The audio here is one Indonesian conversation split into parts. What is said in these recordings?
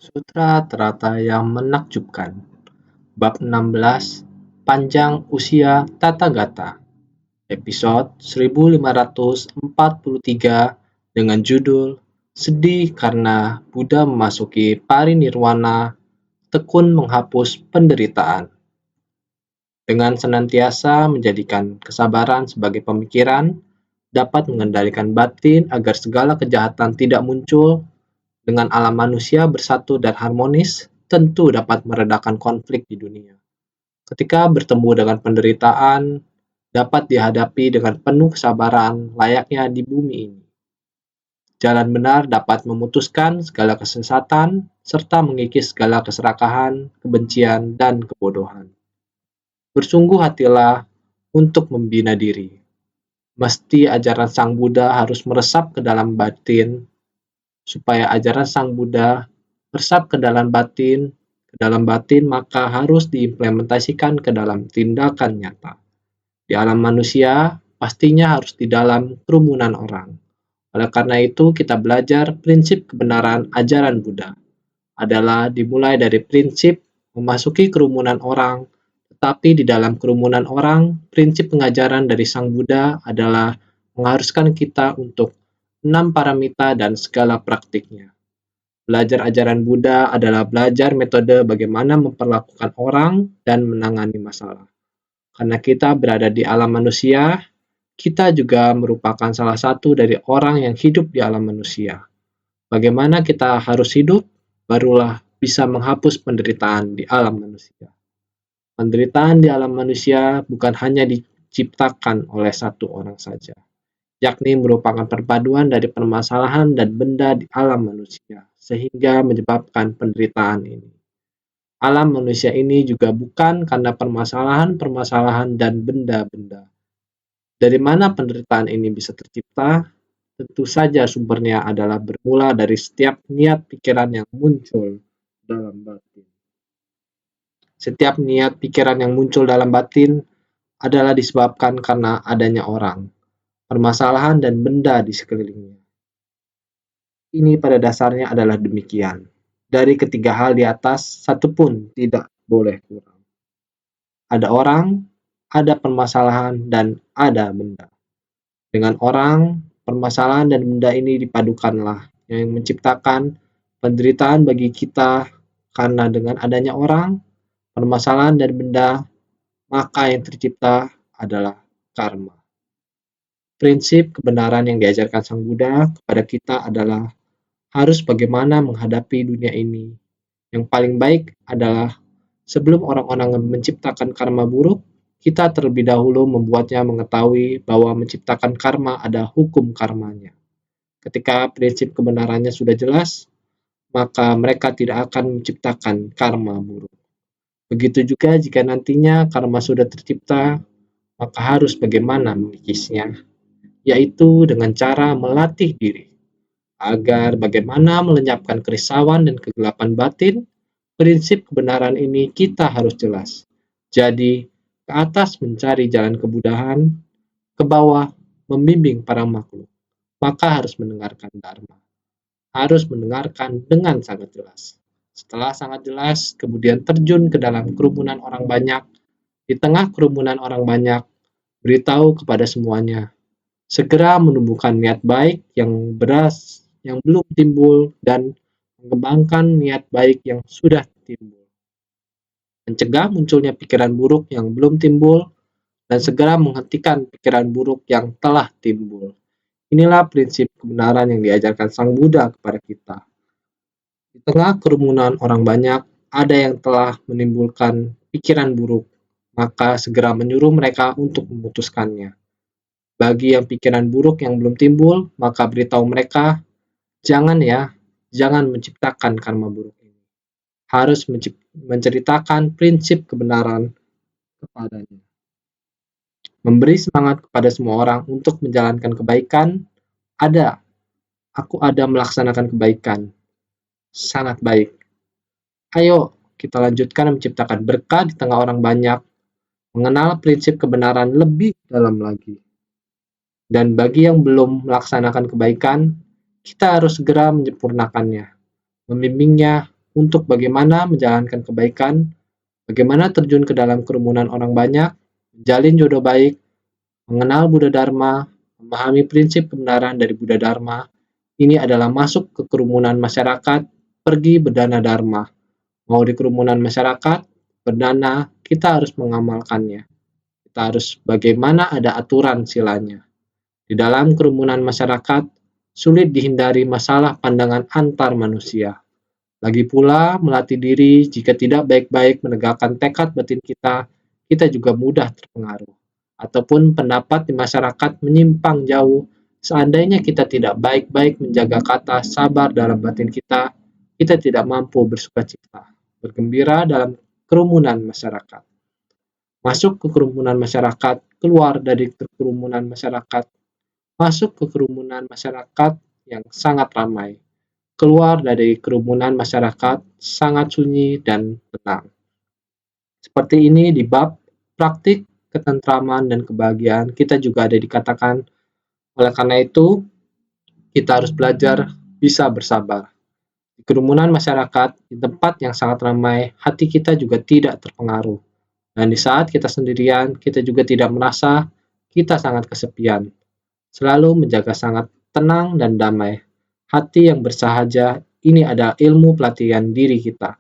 Sutra Terata yang Menakjubkan Bab 16 Panjang Usia Tathagata Episode 1543 dengan judul Sedih karena Buddha memasuki parinirwana, tekun menghapus penderitaan. Dengan senantiasa menjadikan kesabaran sebagai pemikiran, dapat mengendalikan batin agar segala kejahatan tidak muncul. Dengan alam manusia bersatu dan harmonis, tentu dapat meredakan konflik di dunia. Ketika bertemu dengan penderitaan, dapat dihadapi dengan penuh kesabaran layaknya di bumi ini. Jalan benar dapat memutuskan segala kesesatan, serta mengikis segala keserakahan, kebencian, dan kebodohan. Bersungguh hatilah untuk membina diri. Mesti ajaran Sang Buddha harus meresap ke dalam batin, supaya ajaran Sang Buddha meresap ke dalam batin maka harus diimplementasikan ke dalam tindakan nyata. Di alam manusia, pastinya harus di dalam kerumunan orang. Oleh karena itu, kita belajar prinsip kebenaran ajaran Buddha adalah dimulai dari prinsip memasuki kerumunan orang, tetapi di dalam kerumunan orang, prinsip pengajaran dari Sang Buddha adalah mengharuskan kita untuk 6 paramita dan segala praktiknya. Belajar ajaran Buddha adalah belajar metode bagaimana memperlakukan orang dan menangani masalah. Karena kita berada di alam manusia, kita juga merupakan salah satu dari orang yang hidup di alam manusia. Bagaimana kita harus hidup, barulah bisa menghapus penderitaan di alam manusia. Penderitaan di alam manusia bukan hanya diciptakan oleh satu orang saja, yakni merupakan perpaduan dari permasalahan dan benda di alam manusia, sehingga menyebabkan penderitaan ini. Alam manusia ini juga bukan karena permasalahan-permasalahan dan benda-benda. Dari mana penderitaan ini bisa tercipta? Tentu saja sumbernya adalah bermula dari setiap niat pikiran yang muncul dalam batin. Setiap niat pikiran yang muncul dalam batin adalah disebabkan karena adanya orang, permasalahan dan benda di sekelilingnya. Ini pada dasarnya adalah demikian. Dari ketiga hal di atas, satu pun tidak boleh kurang. Ada orang, ada permasalahan, dan ada benda. Dengan orang, permasalahan dan benda ini dipadukanlah yang menciptakan penderitaan bagi kita, karena dengan adanya orang, permasalahan dan benda, maka yang tercipta adalah karma. Prinsip kebenaran yang diajarkan Sang Buddha kepada kita adalah harus bagaimana menghadapi dunia ini. Yang paling baik adalah sebelum orang-orang menciptakan karma buruk, kita terlebih dahulu membuatnya mengetahui bahwa menciptakan karma ada hukum karmanya. Ketika prinsip kebenarannya sudah jelas, maka mereka tidak akan menciptakan karma buruk. Begitu juga jika nantinya karma sudah tercipta, maka harus bagaimana mengikisnya, yaitu dengan cara melatih diri agar bagaimana melenyapkan kerisauan dan kegelapan batin. Prinsip kebenaran ini kita harus jelas. Jadi, ke atas mencari jalan kebudahan, ke bawah membimbing para makhluk. Maka harus mendengarkan dharma. Harus mendengarkan dengan sangat jelas. Setelah sangat jelas, kemudian terjun ke dalam kerumunan orang banyak. Di tengah kerumunan orang banyak, beritahu kepada semuanya. Segera menumbuhkan niat baik yang belum timbul dan mengembangkan niat baik yang sudah timbul. Mencegah munculnya pikiran buruk yang belum timbul dan segera menghentikan pikiran buruk yang telah timbul. Inilah prinsip kebenaran yang diajarkan Sang Buddha kepada kita. Di tengah kerumunan orang banyak, ada yang telah menimbulkan pikiran buruk, maka segera menyuruh mereka untuk memutuskannya. Bagi yang pikiran buruk yang belum timbul, maka beritahu mereka, jangan menciptakan karma buruk ini. Harus menceritakan prinsip kebenaran kepadanya. Memberi semangat kepada semua orang untuk menjalankan kebaikan. Aku ada melaksanakan kebaikan. Sangat baik. Ayo kita lanjutkan menciptakan berkah di tengah orang banyak, mengenal prinsip kebenaran lebih dalam lagi. Dan bagi yang belum melaksanakan kebaikan, kita harus segera menyempurnakannya, membimbingnya, untuk bagaimana menjalankan kebaikan, bagaimana terjun ke dalam kerumunan orang banyak, menjalin jodoh baik, mengenal Buddha Dharma, memahami prinsip kebenaran dari Buddha Dharma. Ini adalah masuk ke kerumunan masyarakat, pergi berdana Dharma. Mau di kerumunan masyarakat, berdana, kita harus mengamalkannya. Kita harus bagaimana ada aturan silanya. Di dalam kerumunan masyarakat, sulit dihindari masalah pandangan antar manusia. Lagi pula, melatih diri jika tidak baik-baik menegakkan tekad batin kita, kita juga mudah terpengaruh. Ataupun pendapat di masyarakat menyimpang jauh, seandainya kita tidak baik-baik menjaga kata sabar dalam batin kita, kita tidak mampu bersukacita, bergembira dalam kerumunan masyarakat. Masuk ke kerumunan masyarakat, keluar dari kerumunan masyarakat, masuk ke kerumunan masyarakat yang sangat ramai, keluar dari kerumunan masyarakat sangat sunyi dan tenang. Seperti ini di bab praktik ketentraman dan kebahagiaan kita juga ada dikatakan, oleh karena itu kita harus belajar bisa bersabar. Di kerumunan masyarakat, di tempat yang sangat ramai, hati kita juga tidak terpengaruh. Dan di saat kita sendirian, kita juga tidak merasa kita sangat kesepian. Selalu menjaga sangat tenang dan damai. Hati yang bersahaja, ini ada ilmu pelatihan diri kita.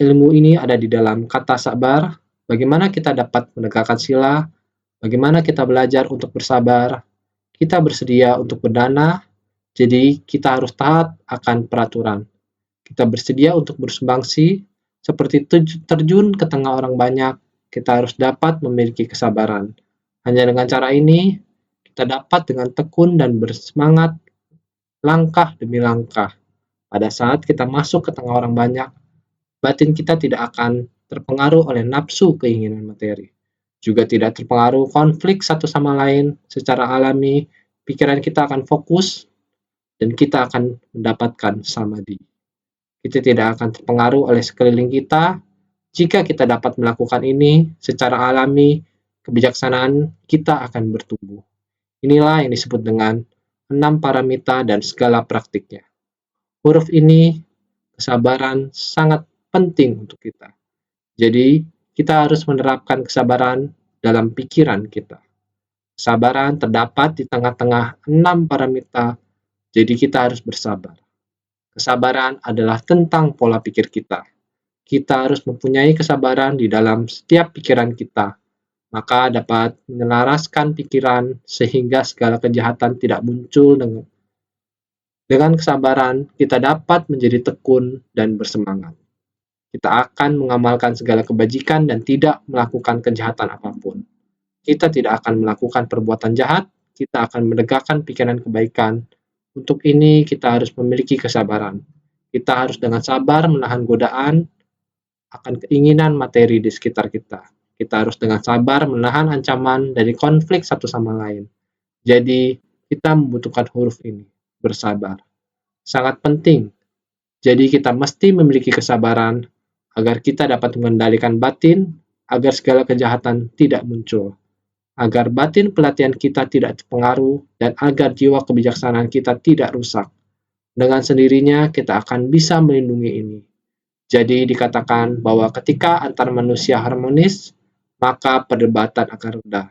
Ilmu ini ada di dalam kata sabar, bagaimana kita dapat menegakkan sila, bagaimana kita belajar untuk bersabar, kita bersedia untuk berdana, jadi kita harus taat akan peraturan. Kita bersedia untuk bersumbangsi, seperti terjun ke tengah orang banyak, kita harus dapat memiliki kesabaran. Hanya dengan cara ini, kita dapat dengan tekun dan bersemangat langkah demi langkah. Pada saat kita masuk ke tengah orang banyak, batin kita tidak akan terpengaruh oleh nafsu keinginan materi. Juga tidak terpengaruh konflik satu sama lain secara alami, pikiran kita akan fokus dan kita akan mendapatkan samadhi. Kita tidak akan terpengaruh oleh sekeliling kita. Jika kita dapat melakukan ini secara alami, kebijaksanaan kita akan bertumbuh. Inilah yang disebut dengan 6 paramita dan segala praktiknya. Huruf ini, kesabaran sangat penting untuk kita. Jadi, kita harus menerapkan kesabaran dalam pikiran kita. Kesabaran terdapat di tengah-tengah 6 paramita, jadi kita harus bersabar. Kesabaran adalah tentang pola pikir kita. Kita harus mempunyai kesabaran di dalam setiap pikiran kita, maka dapat menyelaraskan pikiran sehingga segala kejahatan tidak muncul. Dengan kesabaran, kita dapat menjadi tekun dan bersemangat. Kita akan mengamalkan segala kebajikan dan tidak melakukan kejahatan apapun. Kita tidak akan melakukan perbuatan jahat, kita akan menegakkan pikiran kebaikan. Untuk ini, kita harus memiliki kesabaran. Kita harus dengan sabar menahan godaan akan keinginan materi di sekitar kita. Kita harus dengan sabar menahan ancaman dari konflik satu sama lain. Jadi, kita membutuhkan huruf ini, bersabar. Sangat penting. Jadi, kita mesti memiliki kesabaran agar kita dapat mengendalikan batin, agar segala kejahatan tidak muncul. Agar batin pelatihan kita tidak terpengaruh, dan agar jiwa kebijaksanaan kita tidak rusak. Dengan sendirinya, kita akan bisa melindungi ini. Jadi dikatakan bahwa ketika antar manusia harmonis, maka perdebatan akan rendah.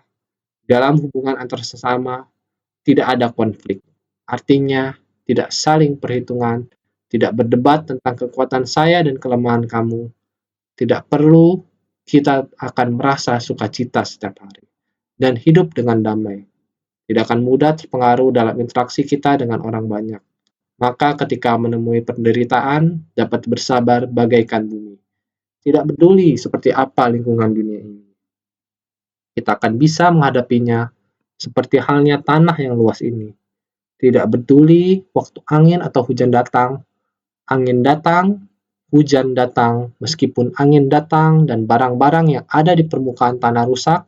Dalam hubungan antar sesama, tidak ada konflik. Artinya, tidak saling perhitungan, tidak berdebat tentang kekuatan saya dan kelemahan kamu. Tidak perlu kita akan merasa sukacita setiap hari dan hidup dengan damai. Tidak akan mudah terpengaruh dalam interaksi kita dengan orang banyak. Maka ketika menemui penderitaan, dapat bersabar bagaikan bumi. Tidak peduli seperti apa lingkungan dunia ini. Kita akan bisa menghadapinya seperti halnya tanah yang luas ini. Tidak peduli waktu angin atau hujan datang, hujan datang, meskipun angin datang dan barang-barang yang ada di permukaan tanah rusak,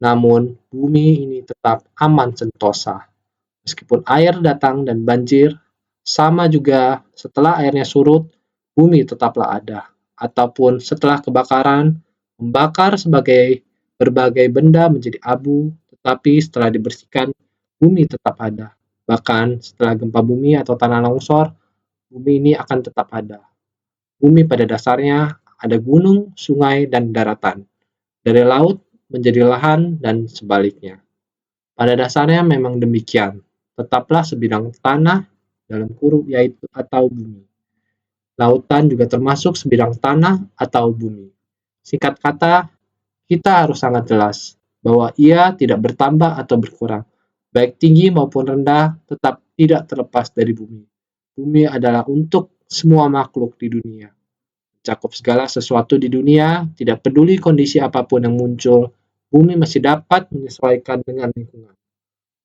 namun bumi ini tetap aman sentosa. Meskipun air datang dan banjir, sama juga setelah airnya surut, bumi tetaplah ada. Ataupun setelah kebakaran, membakar sebagai berbagai benda menjadi abu, tetapi setelah dibersihkan, bumi tetap ada. Bahkan setelah gempa bumi atau tanah longsor, bumi ini akan tetap ada. Bumi pada dasarnya ada gunung, sungai, dan daratan. Dari laut menjadi lahan dan sebaliknya. Pada dasarnya memang demikian. Tetaplah sebidang tanah dalam kurung yaitu atau bumi. Lautan juga termasuk sebidang tanah atau bumi. Singkat kata, kita harus sangat jelas bahwa ia tidak bertambah atau berkurang, baik tinggi maupun rendah, tetap tidak terlepas dari bumi. Bumi adalah untuk semua makhluk di dunia, mencakup segala sesuatu di dunia, tidak peduli kondisi apapun yang muncul, bumi masih dapat menyesuaikan dengan lingkungan,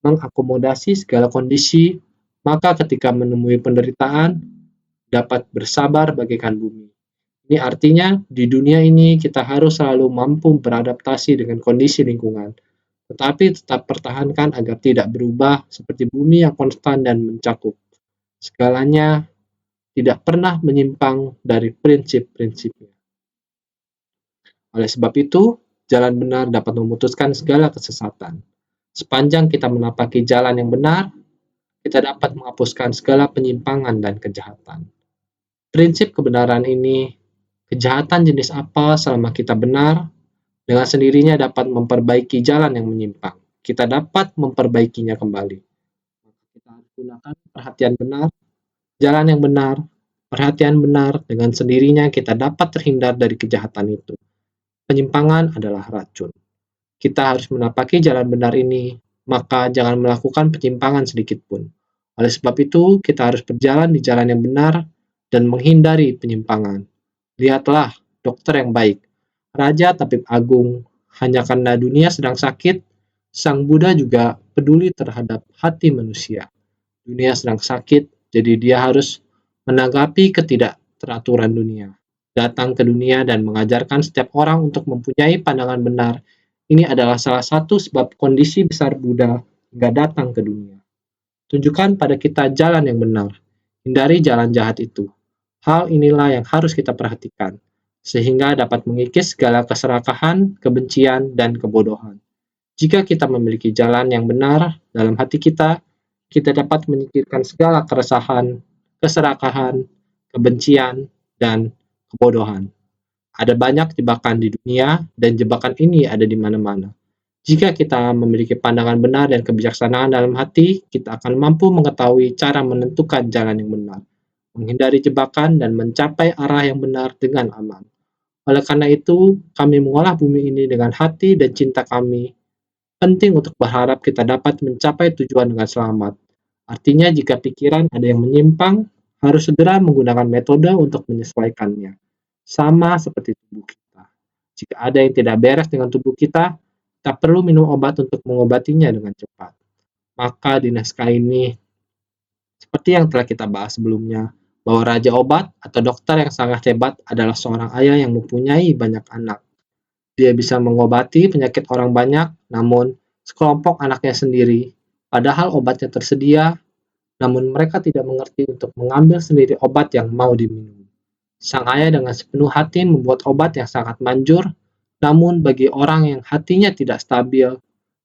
mengakomodasi segala kondisi, maka ketika menemui penderitaan, dapat bersabar bagaikan bumi. Ini artinya di dunia ini kita harus selalu mampu beradaptasi dengan kondisi lingkungan, tetapi tetap pertahankan agar tidak berubah seperti bumi yang konstan dan mencakup. Segalanya tidak pernah menyimpang dari prinsip-prinsipnya. Oleh sebab itu, jalan benar dapat memutuskan segala kesesatan. Sepanjang kita menapaki jalan yang benar, kita dapat menghapuskan segala penyimpangan dan kejahatan. Prinsip kebenaran ini, kejahatan jenis apa selama kita benar, dengan sendirinya dapat memperbaiki jalan yang menyimpang. Kita dapat memperbaikinya kembali. Kita harus gunakan perhatian benar, jalan yang benar, perhatian benar, dengan sendirinya kita dapat terhindar dari kejahatan itu. Penyimpangan adalah racun. Kita harus menapaki jalan benar ini, maka jangan melakukan penyimpangan sedikit pun. Oleh sebab itu, kita harus berjalan di jalan yang benar dan menghindari penyimpangan. Lihatlah, dokter yang baik, Raja Tabib Agung, hanya karena dunia sedang sakit, Sang Buddha juga peduli terhadap hati manusia. Dunia sedang sakit, jadi dia harus menanggapi ketidakteraturan dunia. Datang ke dunia dan mengajarkan setiap orang untuk mempunyai pandangan benar. Ini adalah salah satu sebab kondisi besar Buddha hingga datang ke dunia. Tunjukkan pada kita jalan yang benar. Hindari jalan jahat itu. Hal inilah yang harus kita perhatikan, sehingga dapat mengikis segala keserakahan, kebencian, dan kebodohan. Jika kita memiliki jalan yang benar dalam hati kita dapat menyingkirkan segala keresahan, keserakahan, kebencian, dan kebodohan. Ada banyak jebakan di dunia, dan jebakan ini ada di mana-mana. Jika kita memiliki pandangan benar dan kebijaksanaan dalam hati, kita akan mampu mengetahui cara menentukan jalan yang benar, menghindari jebakan, dan mencapai arah yang benar dengan aman. Oleh karena itu, kami mengolah bumi ini dengan hati dan cinta kami. Penting untuk berharap kita dapat mencapai tujuan dengan selamat. Artinya, jika pikiran ada yang menyimpang, harus segera menggunakan metode untuk menyesuaikannya. Sama seperti tubuh kita. Jika ada yang tidak beres dengan tubuh kita perlu minum obat untuk mengobatinya dengan cepat. Maka di naskah ini, seperti yang telah kita bahas sebelumnya, bahwa Raja Obat atau dokter yang sangat hebat adalah seorang ayah yang mempunyai banyak anak. Dia bisa mengobati penyakit orang banyak, namun sekelompok anaknya sendiri, padahal obatnya tersedia, namun mereka tidak mengerti untuk mengambil sendiri obat yang mau diminum. Sang ayah dengan sepenuh hati membuat obat yang sangat manjur, namun bagi orang yang hatinya tidak stabil,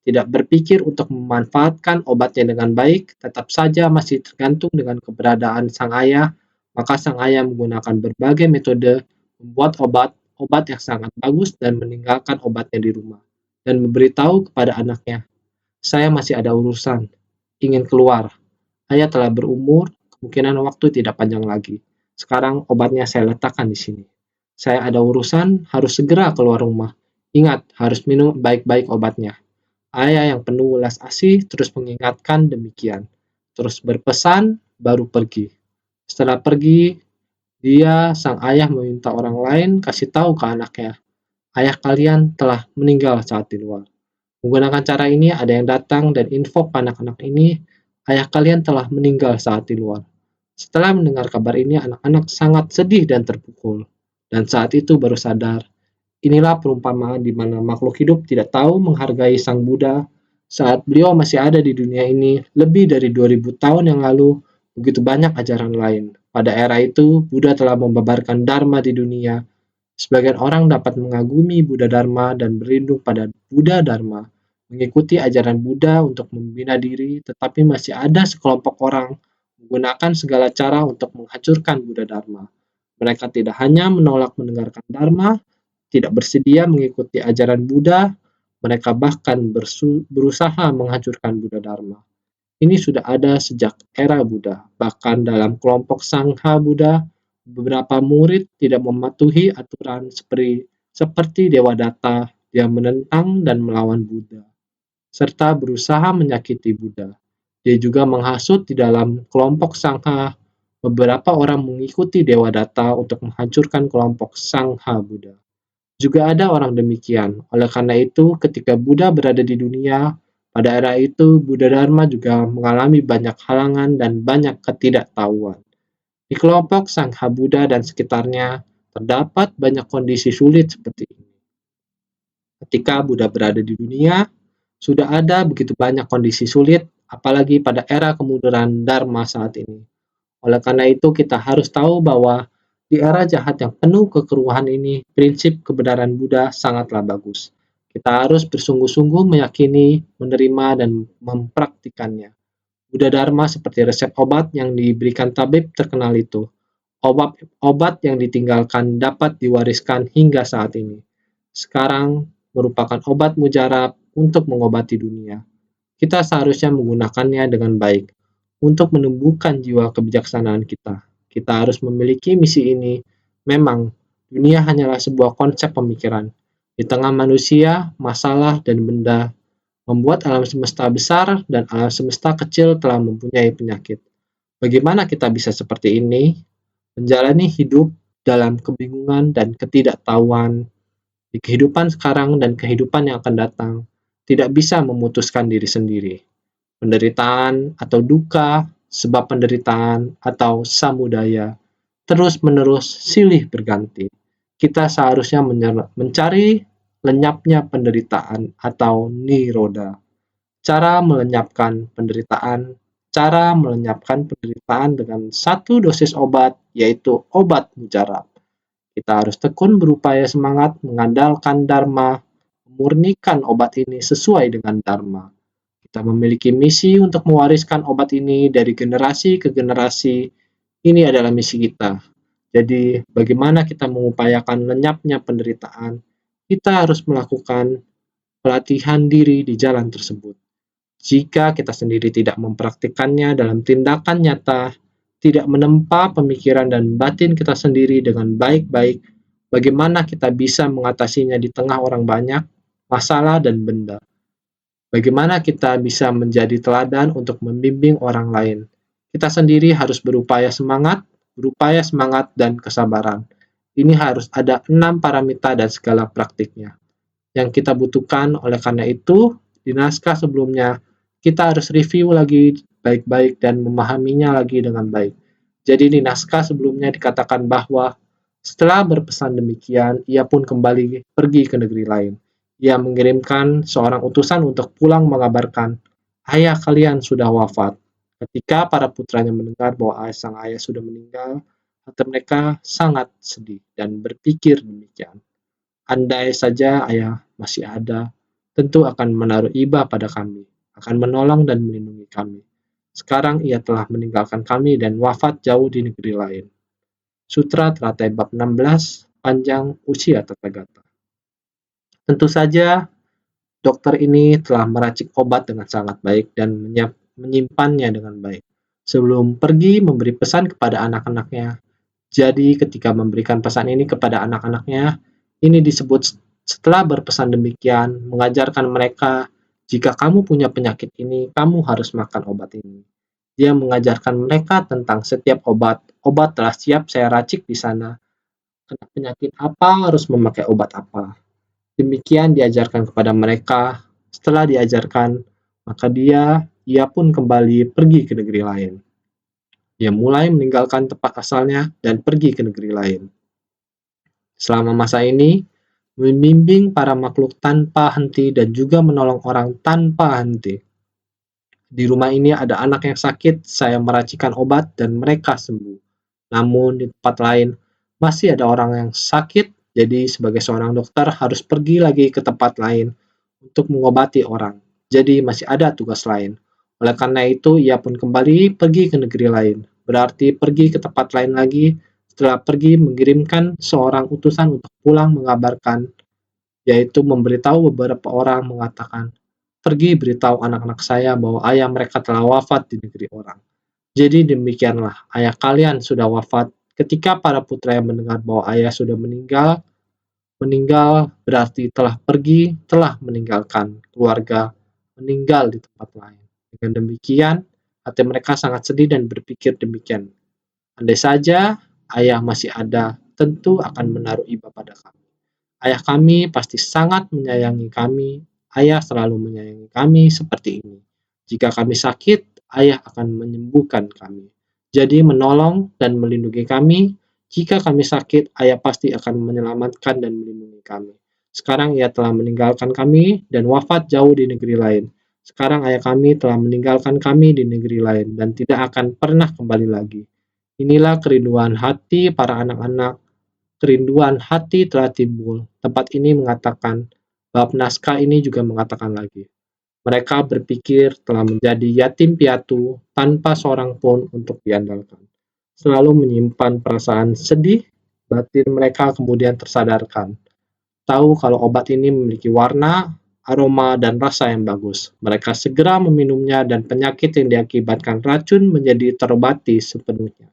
tidak berpikir untuk memanfaatkan obatnya dengan baik, tetap saja masih tergantung dengan keberadaan sang ayah, maka sang ayah menggunakan berbagai metode membuat obat yang sangat bagus dan meninggalkan obatnya di rumah, dan memberitahu kepada anaknya, saya masih ada urusan, ingin keluar. Ayah telah berumur, kemungkinan waktu tidak panjang lagi. Sekarang obatnya saya letakkan di sini. Saya ada urusan, harus segera keluar rumah. Ingat, harus minum baik-baik obatnya. Ayah yang penuh welas asih terus mengingatkan demikian. Terus berpesan, baru pergi. Setelah pergi, sang ayah meminta orang lain kasih tahu ke anaknya, ayah kalian telah meninggal saat di luar. Menggunakan cara ini, ada yang datang dan info ke anak-anak ini, ayah kalian telah meninggal saat di luar. Setelah mendengar kabar ini, anak-anak sangat sedih dan terpukul. Dan saat itu baru sadar, inilah perumpamaan di mana makhluk hidup tidak tahu menghargai Sang Buddha saat beliau masih ada di dunia ini lebih dari 2000 tahun yang lalu, begitu banyak ajaran lain. Pada era itu, Buddha telah membabarkan Dharma di dunia. Sebagian orang dapat mengagumi Buddha Dharma dan berlindung pada Buddha Dharma, mengikuti ajaran Buddha untuk membina diri, tetapi masih ada sekelompok orang menggunakan segala cara untuk menghancurkan Buddha Dharma. Mereka tidak hanya menolak mendengarkan Dharma, tidak bersedia mengikuti ajaran Buddha, mereka bahkan berusaha menghancurkan Buddha Dharma. Ini sudah ada sejak era Buddha. Bahkan dalam kelompok Sangha Buddha, beberapa murid tidak mematuhi aturan seperti Dewadatta yang menentang dan melawan Buddha, serta berusaha menyakiti Buddha. Dia juga menghasut di dalam kelompok Sangha. Beberapa orang mengikuti Dewadatta untuk menghancurkan kelompok Sangha Buddha. Juga ada orang demikian. Oleh karena itu, ketika Buddha berada di dunia, pada era itu Buddha Dharma juga mengalami banyak halangan dan banyak ketidaktahuan. Di kelompok Sangha Buddha dan sekitarnya, terdapat banyak kondisi sulit seperti ini. Ketika Buddha berada di dunia, sudah ada begitu banyak kondisi sulit, apalagi pada era kemunduran Dharma saat ini. Oleh karena itu, kita harus tahu bahwa di era jahat yang penuh kekeruhan ini, prinsip kebenaran Buddha sangatlah bagus. Kita harus bersungguh-sungguh meyakini, menerima, dan mempraktikannya. Buddha Dharma seperti resep obat yang diberikan tabib terkenal itu. Obat yang ditinggalkan dapat diwariskan hingga saat ini. Sekarang merupakan obat mujarab untuk mengobati dunia. Kita seharusnya menggunakannya dengan baik untuk menumbuhkan jiwa kebijaksanaan kita. Kita harus memiliki misi ini. Memang, dunia hanyalah sebuah konsep pemikiran. Di tengah manusia, masalah, dan benda, membuat alam semesta besar dan alam semesta kecil telah mempunyai penyakit. Bagaimana kita bisa seperti ini? Menjalani hidup dalam kebingungan dan ketidaktahuan di kehidupan sekarang dan kehidupan yang akan datang, tidak bisa memutuskan diri sendiri. Penderitaan atau duka, sebab penderitaan atau samudaya, terus-menerus silih berganti. Kita seharusnya mencari lenyapnya penderitaan atau niroda. Cara melenyapkan penderitaan dengan satu dosis obat, yaitu obat mujarab. Kita harus tekun berupaya semangat mengandalkan Dharma, memurnikan obat ini sesuai dengan Dharma. Kita memiliki misi untuk mewariskan obat ini dari generasi ke generasi. Ini adalah misi kita. Jadi, bagaimana kita mengupayakan lenyapnya penderitaan? Kita harus melakukan pelatihan diri di jalan tersebut. Jika kita sendiri tidak mempraktikkannya dalam tindakan nyata, tidak menempa pemikiran dan batin kita sendiri dengan baik-baik, bagaimana kita bisa mengatasinya di tengah orang banyak, masalah, dan benda? Bagaimana kita bisa menjadi teladan untuk membimbing orang lain? Kita sendiri harus berupaya semangat, dan kesabaran. Ini harus ada 6 paramita dan segala praktiknya yang kita butuhkan. Oleh karena itu, di naskah sebelumnya, kita harus review lagi baik-baik dan memahaminya lagi dengan baik. Jadi di naskah sebelumnya dikatakan bahwa setelah berpesan demikian, ia pun kembali pergi ke negeri lain. Ia mengirimkan seorang utusan untuk pulang mengabarkan, ayah kalian sudah wafat. Ketika para putranya mendengar bahwa sang ayah sudah meninggal, hati mereka sangat sedih dan berpikir demikian. Andai saja ayah masih ada, tentu akan menaruh iba pada kami, akan menolong dan melindungi kami. Sekarang ia telah meninggalkan kami dan wafat jauh di negeri lain. Sutra Teratai Bab 16, Panjang Usia Tathagata. Tentu saja, dokter ini telah meracik obat dengan sangat baik dan menyimpannya dengan baik. Sebelum pergi memberi pesan kepada anak-anaknya. Jadi ketika memberikan pesan ini kepada anak-anaknya, ini disebut setelah berpesan demikian, mengajarkan mereka, jika kamu punya penyakit ini, kamu harus makan obat ini. Dia mengajarkan mereka tentang setiap obat. Obat telah siap saya racik di sana. Kena penyakit apa harus memakai obat apa. Demikian diajarkan kepada mereka. Setelah diajarkan, maka ia pun kembali pergi ke negeri lain. Dia mulai meninggalkan tempat asalnya dan pergi ke negeri lain. Selama masa ini, membimbing para makhluk tanpa henti dan juga menolong orang tanpa henti. Di rumah ini ada anak yang sakit, saya meracikan obat dan mereka sembuh. Namun di tempat lain, masih ada orang yang sakit, jadi sebagai seorang dokter harus pergi lagi ke tempat lain untuk mengobati orang. Jadi masih ada tugas lain. Oleh karena itu, ia pun kembali pergi ke negeri lain. Berarti pergi ke tempat lain lagi Setelah pergi, mengirimkan seorang utusan untuk pulang mengabarkan, yaitu memberitahu beberapa orang mengatakan, "Pergi beritahu anak-anak saya bahwa ayah mereka telah wafat di negeri orang." Jadi demikianlah, ayah kalian sudah wafat. Ketika para putra yang mendengar bahwa ayah sudah meninggal, meninggal berarti telah pergi, telah meninggalkan keluarga, meninggal di tempat lain. Dengan demikian, hati mereka sangat sedih dan berpikir demikian. Andai saja ayah masih ada, tentu akan menaruh iba pada kami. Ayah kami pasti sangat menyayangi kami. Ayah selalu menyayangi kami seperti ini. Jika kami sakit, ayah akan menyembuhkan kami. Jadi menolong dan melindungi kami. Jika kami sakit, ayah pasti akan menyelamatkan dan melindungi kami. Sekarang ia telah meninggalkan kami dan wafat jauh di negeri lain. Sekarang ayah kami telah meninggalkan kami di negeri lain dan tidak akan pernah kembali lagi. Inilah kerinduan hati para anak-anak. Kerinduan hati telah timbul. Tempat ini mengatakan, bab naskah ini juga mengatakan lagi. Mereka berpikir telah menjadi yatim piatu tanpa seorang pun untuk diandalkan. Selalu menyimpan perasaan sedih, batin mereka kemudian tersadarkan. Tahu kalau obat ini memiliki warna, aroma, dan rasa yang bagus. Mereka segera meminumnya dan penyakit yang diakibatkan racun menjadi terobati sepenuhnya.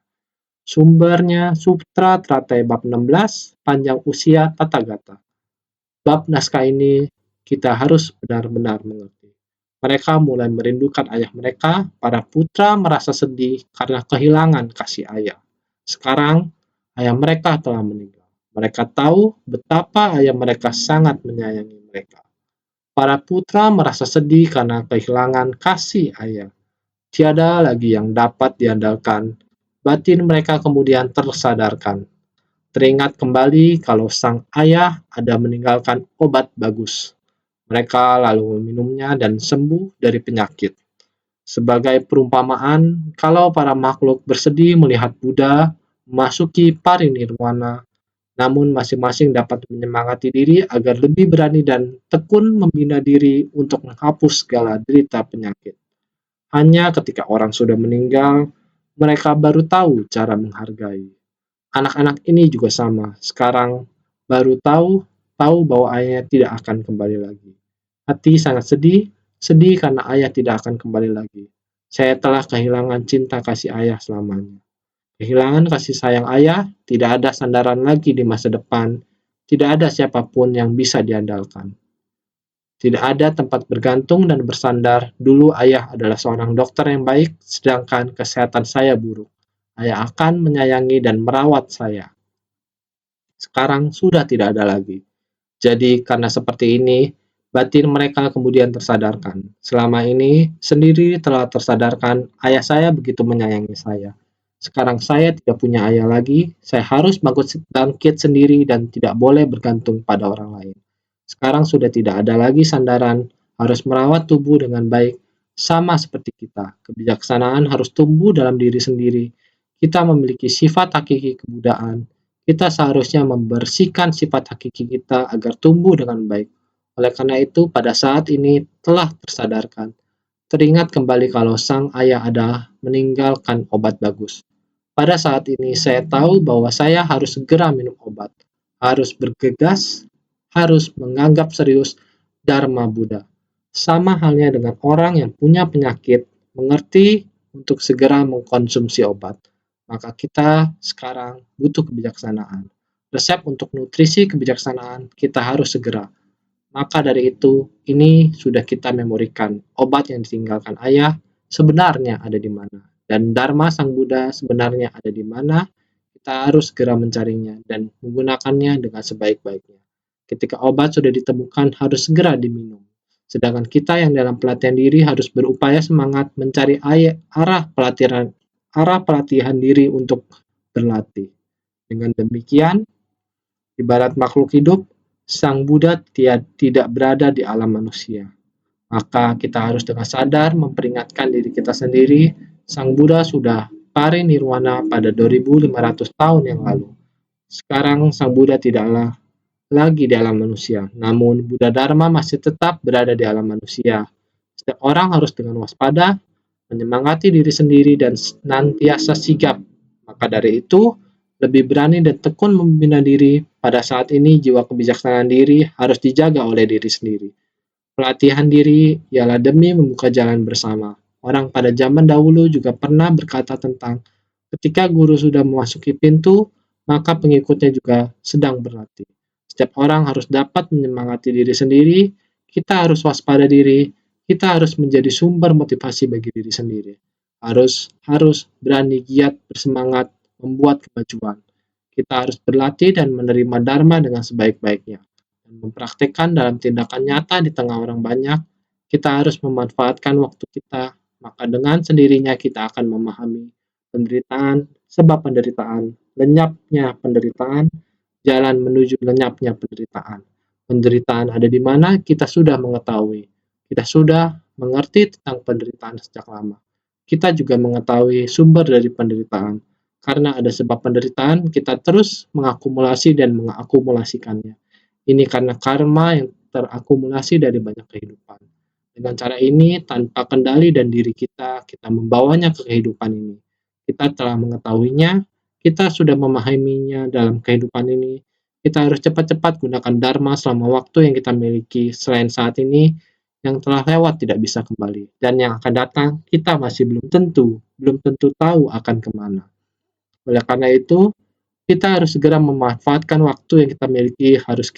Sumbernya Sutra Teratai bab 16, panjang usia Tathagata. Bab naskah ini kita harus benar-benar mengerti. Mereka mulai merindukan ayah mereka, para putra merasa sedih karena kehilangan kasih ayah. Sekarang, ayah mereka telah meninggal. Mereka tahu betapa ayah mereka sangat menyayangi mereka. Para putra merasa sedih karena kehilangan kasih ayah. Tiada lagi yang dapat diandalkan. Batin mereka kemudian tersadarkan. Teringat kembali kalau sang ayah ada meninggalkan obat bagus. Mereka lalu meminumnya dan sembuh dari penyakit. Sebagai perumpamaan, kalau para makhluk bersedih melihat Buddha memasuki parinirwana, namun masing-masing dapat menyemangati diri agar lebih berani dan tekun membina diri untuk menghapus segala derita penyakit. Hanya ketika orang sudah meninggal, mereka baru tahu cara menghargai. Anak-anak ini juga sama. Sekarang baru tahu bahwa ayahnya tidak akan kembali lagi. Hati sangat sedih, sedih karena ayah tidak akan kembali lagi. Saya telah kehilangan cinta kasih ayah selamanya. Kehilangan kasih sayang ayah, tidak ada sandaran lagi di masa depan. Tidak ada siapapun yang bisa diandalkan. Tidak ada tempat bergantung dan bersandar. Dulu ayah adalah seorang dokter yang baik, sedangkan kesehatan saya buruk. Ayah akan menyayangi dan merawat saya. Sekarang sudah tidak ada lagi. Jadi karena seperti ini, batin mereka kemudian tersadarkan. Selama ini sendiri telah tersadarkan, ayah saya begitu menyayangi saya. Sekarang saya tidak punya ayah lagi, saya harus bangkit sendiri dan tidak boleh bergantung pada orang lain. Sekarang sudah tidak ada lagi sandaran, harus merawat tubuh dengan baik, sama seperti kita. Kebijaksanaan harus tumbuh dalam diri sendiri. Kita memiliki sifat hakiki kebudaan. Kita seharusnya membersihkan sifat hakiki kita agar tumbuh dengan baik. Oleh karena itu, pada saat ini telah tersadarkan. Teringat kembali kalau sang ayah ada meninggalkan obat bagus. Pada saat ini, saya tahu bahwa saya harus segera minum obat, harus bergegas, harus menganggap serius Dharma Buddha. Sama halnya dengan orang yang punya penyakit, mengerti untuk segera mengkonsumsi obat. Maka kita sekarang butuh kebijaksanaan. Resep untuk nutrisi kebijaksanaan kita harus segera. Maka dari itu, ini sudah kita memorikan. Obat yang ditinggalkan ayah sebenarnya ada di mana. Dan Dharma Sang Buddha sebenarnya ada di mana. Kita harus segera mencarinya dan menggunakannya dengan sebaik-baiknya. Ketika obat sudah ditemukan, harus segera diminum. Sedangkan kita yang dalam pelatihan diri harus berupaya semangat mencari arah pelatihan diri untuk berlatih. Dengan demikian, ibarat makhluk hidup, Sang Buddha tidak berada di alam manusia. Maka kita harus dengan sadar memperingatkan diri kita sendiri, Sang Buddha sudah parinirwana pada 2500 tahun yang lalu. Sekarang Sang Buddha tidaklah lagi di alam manusia, namun Buddha Dharma masih tetap berada di alam manusia. Setiap orang harus dengan waspada, menyemangati diri sendiri dan senantiasa sigap. Maka dari itu, lebih berani dan tekun membina diri. Pada saat ini, jiwa kebijaksanaan diri harus dijaga oleh diri sendiri. Pelatihan diri ialah demi membuka jalan bersama. Orang pada zaman dahulu juga pernah berkata tentang ketika guru sudah memasuki pintu, maka pengikutnya juga sedang berlatih. Setiap orang harus dapat menyemangati diri sendiri, kita harus waspada diri, kita harus menjadi sumber motivasi bagi diri sendiri. Harus harus berani giat bersemangat membuat kemajuan. Kita harus berlatih dan menerima dharma dengan sebaik-baiknya dan mempraktikkan dalam tindakan nyata di tengah orang banyak. Kita harus memanfaatkan waktu kita, maka dengan sendirinya kita akan memahami penderitaan, sebab penderitaan, lenyapnya penderitaan, jalan menuju lenyapnya penderitaan. Penderitaan ada di mana kita sudah mengetahui. Kita sudah mengerti tentang penderitaan sejak lama. Kita juga mengetahui sumber dari penderitaan. Karena ada sebab penderitaan, kita terus mengakumulasi dan mengakumulasikannya. Ini karena karma yang terakumulasi dari banyak kehidupan. Dengan cara ini, tanpa kendali dan diri kita, kita membawanya ke kehidupan ini. Kita telah mengetahuinya, kita sudah memahaminya dalam kehidupan ini. Kita harus cepat-cepat gunakan dharma selama waktu yang kita miliki. Selain saat ini, yang telah lewat tidak bisa kembali. Dan yang akan datang, kita masih belum tentu tahu akan kemana. Oleh karena itu, kita harus segera memanfaatkan waktu yang kita miliki, harus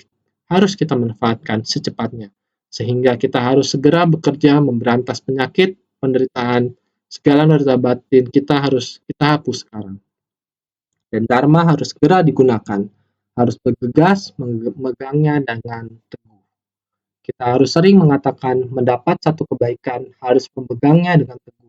kita manfaatkan secepatnya. Sehingga kita harus segera bekerja memberantas penyakit, penderitaan, segala neraka batin kita hapus sekarang. Dan dharma harus segera digunakan, harus bergegas memegangnya dengan teguh. Kita harus sering mengatakan mendapat satu kebaikan, harus memegangnya dengan teguh.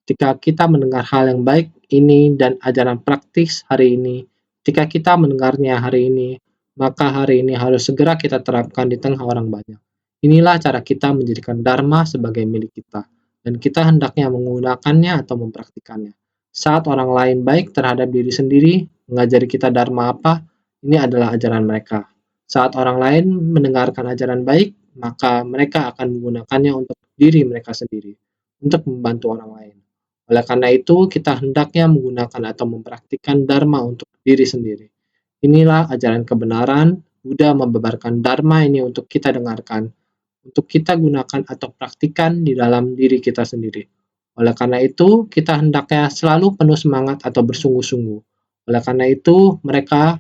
Ketika kita mendengar hal yang baik ini dan ajaran praktis hari ini, ketika kita mendengarnya hari ini, maka hari ini harus segera kita terapkan di tengah orang banyak. Inilah cara kita menjadikan dharma sebagai milik kita, dan kita hendaknya menggunakannya atau mempraktikannya. Saat orang lain baik terhadap diri sendiri, mengajari kita dharma apa, ini adalah ajaran mereka. Saat orang lain mendengarkan ajaran baik, maka mereka akan menggunakannya untuk diri mereka sendiri, untuk membantu orang lain. Oleh karena itu, kita hendaknya menggunakan atau mempraktikkan dharma untuk diri sendiri. Inilah ajaran kebenaran. Buddha membebarkan dharma ini untuk kita dengarkan, untuk kita gunakan atau praktikkan di dalam diri kita sendiri. Oleh karena itu, kita hendaknya selalu penuh semangat atau bersungguh-sungguh. Oleh karena itu, mereka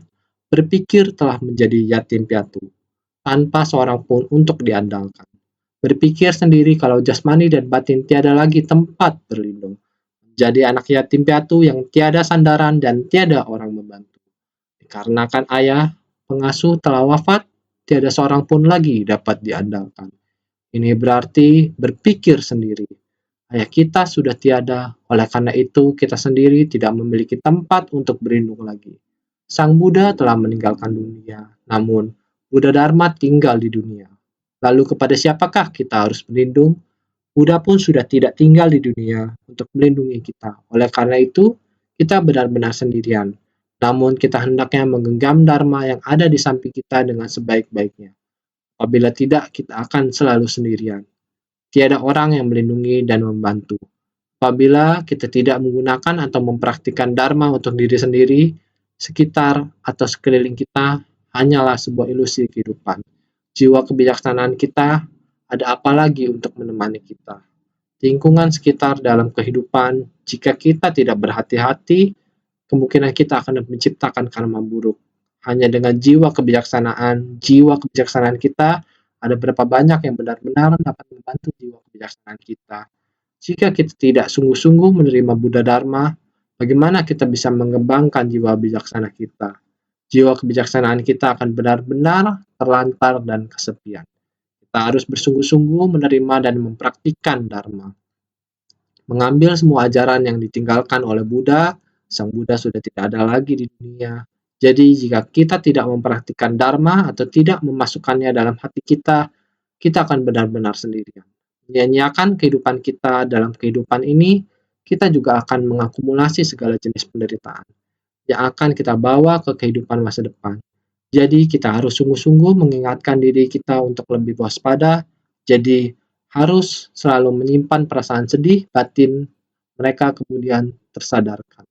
berpikir telah menjadi yatim piatu, tanpa seorang pun untuk diandalkan. Berpikir sendiri kalau jasmani dan batin tiada lagi tempat berlindung. Jadi anak yatim piatu yang tiada sandaran dan tiada orang membantu. Dikarenakan ayah pengasuh telah wafat, tiada seorang pun lagi dapat diandalkan. Ini berarti berpikir sendiri. Ayah kita sudah tiada, oleh karena itu kita sendiri tidak memiliki tempat untuk berlindung lagi. Sang Buddha telah meninggalkan dunia, namun Buddha Dharma tinggal di dunia. Lalu kepada siapakah kita harus berlindung? Buddha pun sudah tidak tinggal di dunia untuk melindungi kita. Oleh karena itu, kita benar-benar sendirian. Namun kita hendaknya menggenggam dharma yang ada di samping kita dengan sebaik-baiknya. Apabila tidak, kita akan selalu sendirian. Tiada orang yang melindungi dan membantu. Apabila kita tidak menggunakan atau mempraktikkan dharma untuk diri sendiri, sekitar atau sekeliling kita hanyalah sebuah ilusi kehidupan. Jiwa kebijaksanaan kita, ada apa lagi untuk menemani kita? Lingkungan sekitar dalam kehidupan, jika kita tidak berhati-hati, kemungkinan kita akan menciptakan karma buruk. Hanya dengan jiwa kebijaksanaan kita, ada berapa banyak yang benar-benar dapat membantu jiwa kebijaksanaan kita. Jika kita tidak sungguh-sungguh menerima Buddha Dharma, bagaimana kita bisa mengembangkan jiwa bijaksana kita? Jiwa kebijaksanaan kita akan benar-benar terlantar dan kesepian. Kita harus bersungguh-sungguh menerima dan mempraktikkan Dharma. Mengambil semua ajaran yang ditinggalkan oleh Buddha, Sang Buddha sudah tidak ada lagi di dunia. Jadi jika kita tidak mempraktikkan Dharma atau tidak memasukkannya dalam hati kita akan benar-benar sendirian. Menyanyiakan kehidupan kita dalam kehidupan ini, kita juga akan mengakumulasi segala jenis penderitaan yang akan kita bawa ke kehidupan masa depan. Jadi kita harus sungguh-sungguh mengingatkan diri kita untuk lebih waspada. Jadi harus selalu menyimpan perasaan sedih batin mereka kemudian tersadarkan.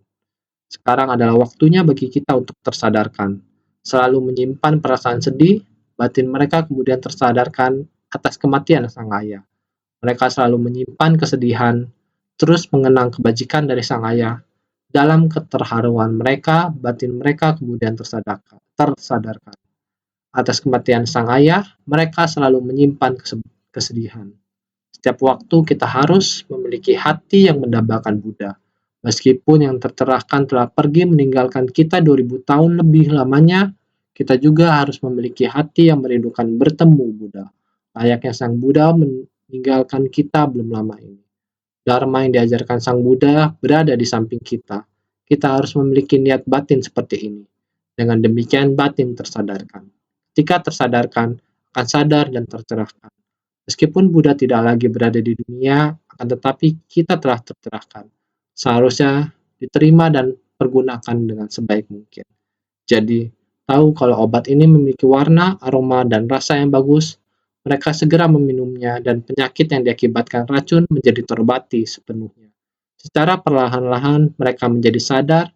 Sekarang adalah waktunya bagi kita untuk tersadarkan. Selalu menyimpan perasaan sedih, batin mereka kemudian tersadarkan atas kematian sang ayah. Mereka selalu menyimpan kesedihan, terus mengenang kebajikan dari sang ayah. Dalam keterharuan mereka, batin mereka kemudian tersadarkan. Atas kematian sang ayah, mereka selalu menyimpan kesedihan. Setiap waktu kita harus memiliki hati yang mendambakan Buddha. Meskipun yang tercerahkan telah pergi meninggalkan kita 2000 tahun lebih lamanya, kita juga harus memiliki hati yang merindukan bertemu Buddha. Layaknya sang Buddha meninggalkan kita belum lama ini. Dharma yang diajarkan sang Buddha berada di samping kita. Kita harus memiliki niat batin seperti ini. Dengan demikian batin tersadarkan. Ketika tersadarkan, akan sadar dan tercerahkan. Meskipun Buddha tidak lagi berada di dunia, akan tetapi kita telah tercerahkan. Seharusnya diterima dan pergunakan dengan sebaik mungkin. Jadi, tahu kalau obat ini memiliki warna, aroma, dan rasa yang bagus, mereka segera meminumnya dan penyakit yang diakibatkan racun menjadi terobati sepenuhnya. Secara perlahan-lahan mereka menjadi sadar,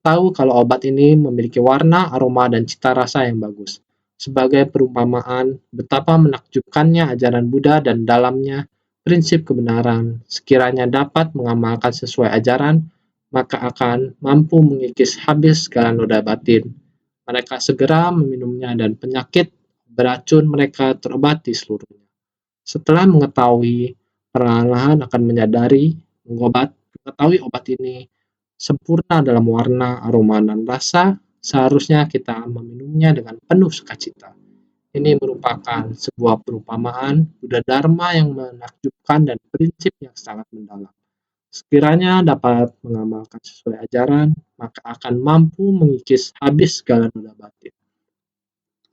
tahu kalau obat ini memiliki warna, aroma, dan cita rasa yang bagus. Sebagai perumpamaan, betapa menakjubkannya ajaran Buddha dan dalamnya prinsip kebenaran. Sekiranya dapat mengamalkan sesuai ajaran, maka akan mampu mengikis habis segala noda batin. Mereka segera meminumnya dan penyakit beracun mereka terobati seluruhnya. Setelah mengetahui, perlahan-lahan akan mengetahui obat ini sempurna dalam warna, aroma, dan rasa, seharusnya kita meminumnya dengan penuh sukacita. Ini merupakan sebuah perumpamaan Buddha Dharma yang menakjubkan dan prinsip yang sangat mendalam. Sekiranya dapat mengamalkan sesuai ajaran, maka akan mampu mengikis habis segala noda batin.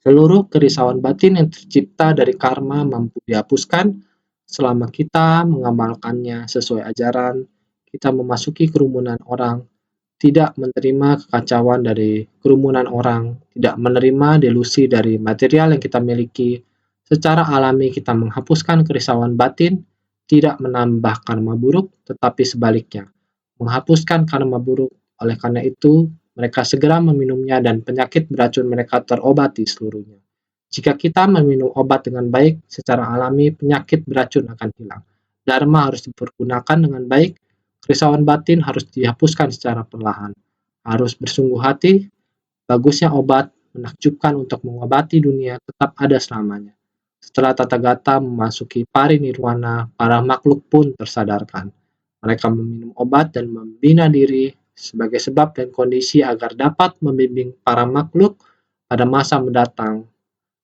Seluruh kerisauan batin yang tercipta dari karma mampu dihapuskan selama kita mengamalkannya sesuai ajaran. Kita memasuki kerumunan orang, tidak menerima kekacauan dari kerumunan orang, tidak menerima delusi dari material yang kita miliki. Secara alami kita menghapuskan kerisauan batin, tidak menambah karma buruk, tetapi sebaliknya, menghapuskan karma buruk. Oleh karena itu, mereka segera meminumnya dan penyakit beracun mereka terobati seluruhnya. Jika kita meminum obat dengan baik, secara alami penyakit beracun akan hilang. Dharma harus dipergunakan dengan baik, kerisauan batin harus dihapuskan secara perlahan. Harus bersungguh hati, bagusnya obat menakjubkan untuk mengobati dunia tetap ada selamanya. Setelah Tathagata memasuki parinirwana, para makhluk pun tersadarkan. Mereka meminum obat dan membina diri sebagai sebab dan kondisi agar dapat membimbing para makhluk pada masa mendatang.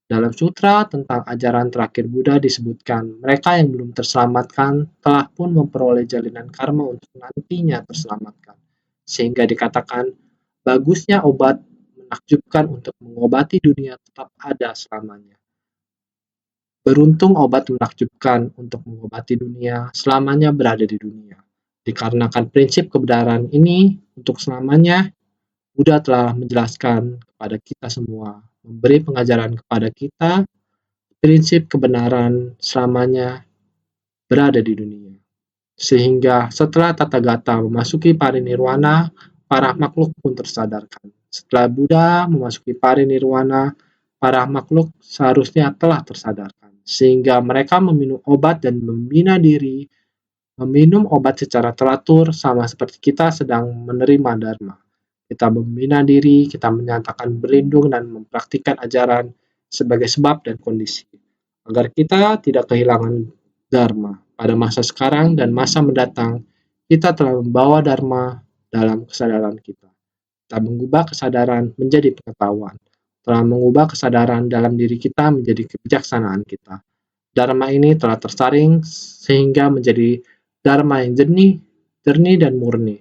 Dalam sutra tentang ajaran terakhir Buddha disebutkan, mereka yang belum terselamatkan telah pun memperoleh jalinan karma untuk nantinya terselamatkan. Sehingga dikatakan, bagusnya obat menakjubkan untuk mengobati dunia tetap ada selamanya. Beruntung obat menakjubkan untuk mengobati dunia selamanya berada di dunia. Dikarenakan prinsip kebenaran ini untuk selamanya, Buddha telah menjelaskan kepada kita semua, memberi pengajaran kepada kita, prinsip kebenaran selamanya berada di dunia. Sehingga setelah Tathagata memasuki parinirwana, para makhluk pun tersadarkan. Setelah Buddha memasuki parinirwana, para makhluk seharusnya telah tersadarkan. Sehingga mereka meminum obat dan membina diri, meminum obat secara teratur sama seperti kita sedang menerima Dharma. Kita membina diri, kita menyatakan berlindung dan mempraktikkan ajaran sebagai sebab dan kondisi. Agar kita tidak kehilangan Dharma. Pada masa sekarang dan masa mendatang, kita telah membawa Dharma dalam kesadaran kita. Kita mengubah kesadaran menjadi pengetahuan. Telah mengubah kesadaran dalam diri kita menjadi kebijaksanaan kita. Dharma ini telah tersaring sehingga menjadi Dharma yang jernih dan murni.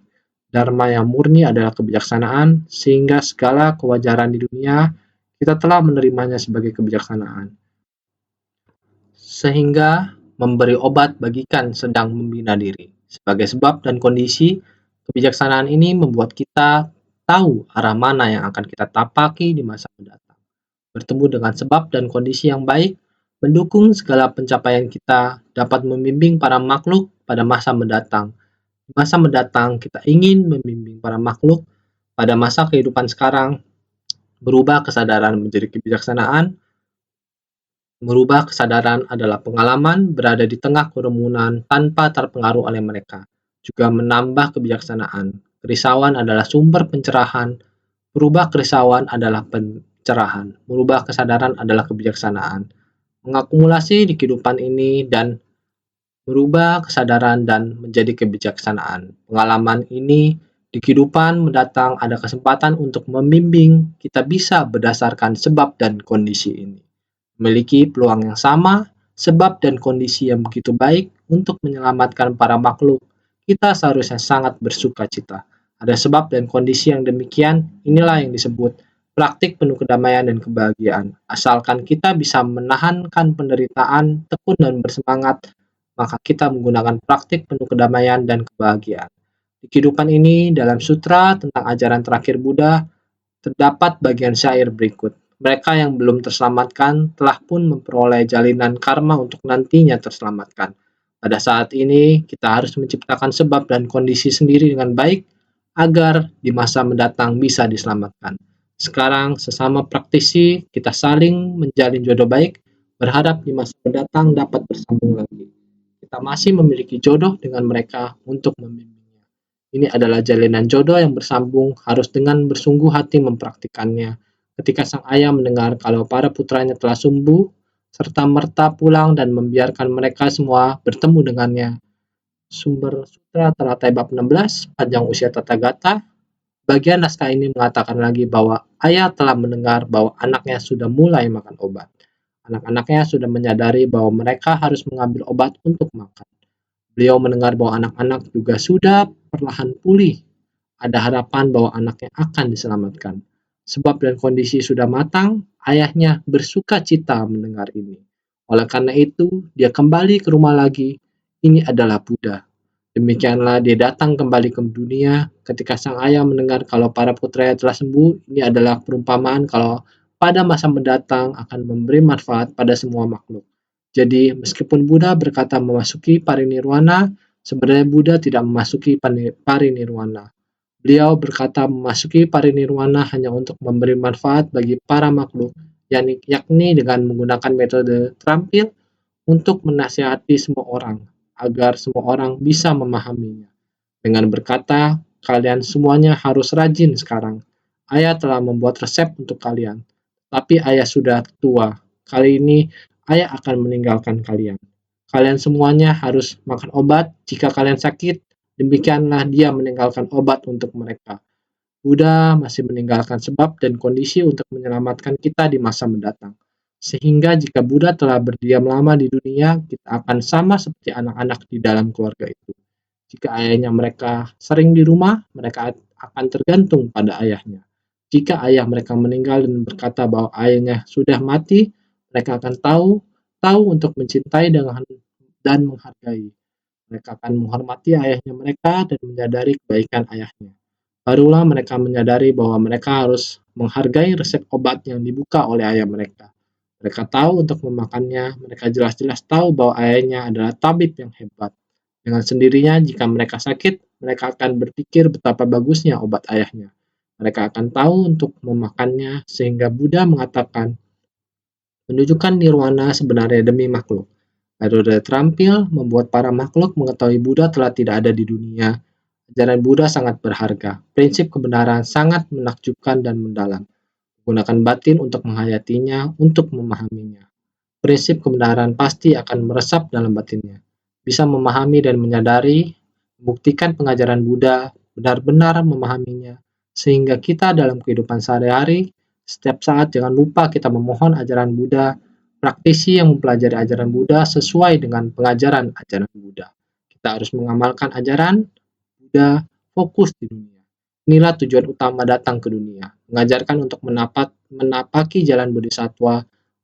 Dharma yang murni adalah kebijaksanaan, sehingga segala kewajaran di dunia kita telah menerimanya sebagai kebijaksanaan. Sehingga memberi obat bagikan sedang membina diri. Sebagai sebab dan kondisi, kebijaksanaan ini membuat kita tahu arah mana yang akan kita tapaki di masa mendatang. Bertemu dengan sebab dan kondisi yang baik, mendukung segala pencapaian kita, dapat membimbing para makhluk pada masa mendatang. Di masa mendatang, kita ingin membimbing para makhluk Pada masa kehidupan sekarang, merubah kesadaran menjadi kebijaksanaan. Merubah kesadaran adalah pengalaman berada di tengah kerumunan tanpa terpengaruh oleh mereka, juga menambah kebijaksanaan. Kerisauan adalah sumber pencerahan. Merubah kerisauan adalah pencerahan. Merubah kesadaran adalah kebijaksanaan. Mengakumulasi di kehidupan ini dan merubah kesadaran dan menjadi kebijaksanaan. Pengalaman ini di kehidupan mendatang ada kesempatan untuk membimbing kita bisa berdasarkan sebab dan kondisi ini. Memiliki peluang yang sama, sebab dan kondisi yang begitu baik untuk menyelamatkan para makhluk, kita seharusnya sangat bersuka cita. Ada sebab dan kondisi yang demikian, inilah yang disebut praktik penuh kedamaian dan kebahagiaan. Asalkan kita bisa menahankan penderitaan, tekun dan bersemangat, maka kita menggunakan praktik penuh kedamaian dan kebahagiaan. Di kehidupan ini, dalam sutra tentang ajaran terakhir Buddha, terdapat bagian syair berikut. Mereka yang belum terselamatkan telah pun memperoleh jalinan karma untuk nantinya terselamatkan. Pada saat ini, kita harus menciptakan sebab dan kondisi sendiri dengan baik agar di masa mendatang bisa diselamatkan. Sekarang, sesama praktisi, kita saling menjalin jodoh baik, berharap di masa mendatang dapat bersambung lagi. Kita masih memiliki jodoh dengan mereka untuk membimbingnya. Ini adalah jalinan jodoh yang bersambung, harus dengan bersungguh hati mempraktikannya. Ketika sang ayah mendengar kalau para putranya telah sembuh, serta merta pulang dan membiarkan mereka semua bertemu dengannya. Sumber Sutra Teratai Bab 16, Panjang Usia Tathagata, bagian naskah ini mengatakan lagi bahwa ayah telah mendengar bahwa anaknya sudah mulai makan obat. Anak-anaknya sudah menyadari bahwa mereka harus mengambil obat untuk makan. Beliau mendengar bahwa anak-anak juga sudah perlahan pulih. Ada harapan bahwa anaknya akan diselamatkan. Sebab dan kondisi sudah matang, ayahnya bersuka cita mendengar ini. Oleh karena itu, dia kembali ke rumah lagi. Ini adalah Buddha. Demikianlah dia datang kembali ke dunia ketika sang ayah mendengar kalau para putranya telah sembuh. Ini adalah perumpamaan kalau pada masa mendatang akan memberi manfaat pada semua makhluk. Jadi, meskipun Buddha berkata memasuki parinirwana, sebenarnya Buddha tidak memasuki parinirwana. Beliau berkata memasuki parinirwana hanya untuk memberi manfaat bagi para makhluk, yakni dengan menggunakan metode terampil untuk menasihati semua orang, agar semua orang bisa memahaminya. Dengan berkata, kalian semuanya harus rajin sekarang. Ayah telah membuat resep untuk kalian, tapi ayah sudah tua. Kali ini ayah akan meninggalkan kalian. Kalian semuanya harus makan obat jika kalian sakit. Demikianlah dia meninggalkan obat untuk mereka. Buddha masih meninggalkan sebab dan kondisi untuk menyelamatkan kita di masa mendatang. Sehingga jika Buddha telah berdiam lama di dunia, kita akan sama seperti anak-anak di dalam keluarga itu. Jika ayahnya mereka sering di rumah, mereka akan tergantung pada ayahnya. Jika ayah mereka meninggal dan berkata bahwa ayahnya sudah mati, mereka akan tahu untuk mencintai dan menghargai. Mereka akan menghormati ayahnya mereka dan menyadari kebaikan ayahnya. Barulah mereka menyadari bahwa mereka harus menghargai resep obat yang dibuka oleh ayah mereka. Mereka tahu untuk memakannya, mereka jelas-jelas tahu bahwa ayahnya adalah tabib yang hebat. Dengan sendirinya, jika mereka sakit, mereka akan berpikir betapa bagusnya obat ayahnya. Mereka akan tahu untuk memakannya, sehingga Buddha mengatakan, menunjukkan nirwana sebenarnya demi makhluk. Metode terampil membuat para makhluk mengetahui Buddha telah tidak ada di dunia. Ajaran Buddha sangat berharga. Prinsip kebenaran sangat menakjubkan dan mendalam. Gunakan batin untuk menghayatinya, untuk memahaminya. Prinsip kebenaran pasti akan meresap dalam batinnya. Bisa memahami dan menyadari, membuktikan pengajaran Buddha, benar-benar memahaminya, sehingga kita dalam kehidupan sehari-hari, setiap saat jangan lupa kita memohon ajaran Buddha, praktisi yang mempelajari ajaran Buddha sesuai dengan pengajaran ajaran Buddha. Kita harus mengamalkan ajaran Buddha, fokus di dunia. Inilah tujuan utama datang ke dunia, mengajarkan untuk menapaki jalan bodhisattva,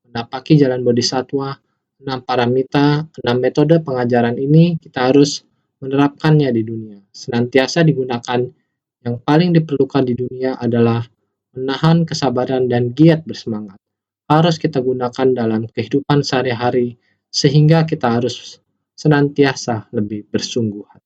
menapaki jalan bodhisattva, 6 paramita, 6 metode pengajaran ini kita harus menerapkannya di dunia. Senantiasa digunakan, yang paling diperlukan di dunia adalah menahan kesabaran dan giat bersemangat. Harus kita gunakan dalam kehidupan sehari-hari, sehingga kita harus senantiasa lebih bersungguh hati.